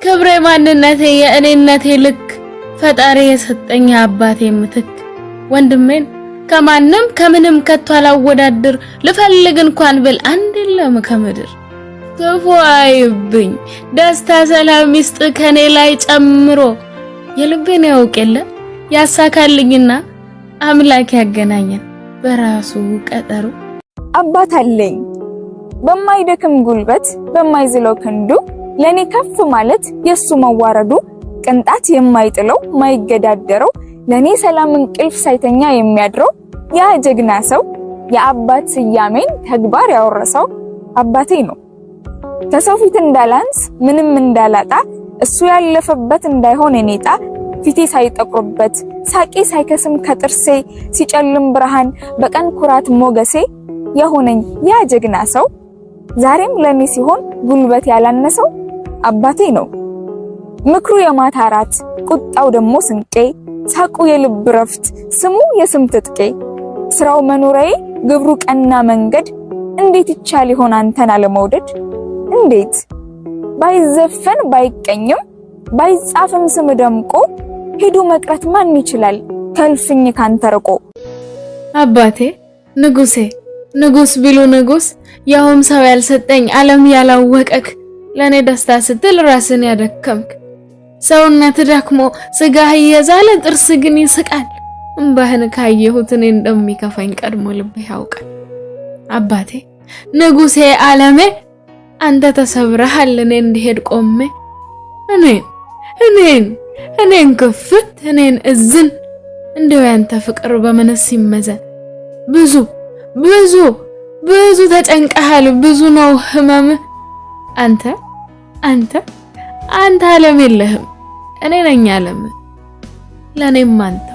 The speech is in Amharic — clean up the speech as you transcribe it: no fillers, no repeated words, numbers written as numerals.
ክብሬ ማንነቴ የእኔነቴ ልክ ፈጣሪ የሰጠኝ አባቴ ምትክ ወንድሜን ከማንም ከምንም ከቶ አላወዳድር ልፈልግ እንኳን ብል አንድ የለም ከምድር ክፉ አይብኝ ደስታ ሰላም ይስጥ ከኔ ላይ ጨምሮ የልቤን ያውቅ የለ ያሳካልኝና አምላክ ያገናኘን በራሱ ቀጠሮ አባት አለኝ በማይደክም ጉልበት በማይዝለው ክንዱ ለኔ ከፍ ማለት የሱ መዋረዱ ቅንጣት የማይጥለው ማይገዳደረው ለኔ ሰላም እንቅልፍ ሳይተኛ የሚያድረው ያ ጀግና ሰው የአባት ስያሜን ተግባር ያወረሰው አባቴ ነው። ከሰው ፊት እንዳላንስ ምንም እንዳላጣ እሱ ያለፈበት እንዳይሆን እኔጣ ፊቴ ሳይጠቁርበት ሳቄ ሳይከስም ከጥርሴ ሲጨልም ብርሃን በቀን ኩራት ሞገሴ የሆነኝ ያ ጀግና ሰው ዛሬም ለኔ ሲሆን ጉልበት ያላነሰው አባቴ ነው። ምክሩ የማታ ራት ቁጣው ደሞ ስንቄ ሳቁ የልብ ረፍት ስሙ የስም ትጥቄ ስራው መኖሪያዬ ግብሩ ቀና መንገድ እንዴት ይቻል ይሆን አንተን አለመውደድ እንዴት ባይዘፈን ባይቀኝም ባይጻፍም ስም ደምቆ ሄዶ መቅረት ማን ይችላል ከልፍኝ ካንተርቆ አባቴ ንጉስ ቢሉ ንጉስ ያውም ሰው ያልሰጠኝ ዓለም ያላወቀክ ለኔ ደስታ ስትል ራስን ያደከምክ ሰውነት ደክሞ ስጋህ የዛለ ጥርስ ግን ይስቃል እንባህን ካየሁት እኔ እንደሚከፋኝ ቀድሞ ልቤ ያውቃል አባቴ ንጉሴ ዓለሜ አንተ ተሰብረሃል እኔ እንድሄድ ቆሜ እኔን ክፍት እኔን እዝን እንደው ያንተ ፍቅር በመነስ ይመዘን ብዙ ተጨንቀሃል ብዙ ነው ህመም አንተ ዓለም የለህም እኔ ነኝ ዓለም ለኔም አንተ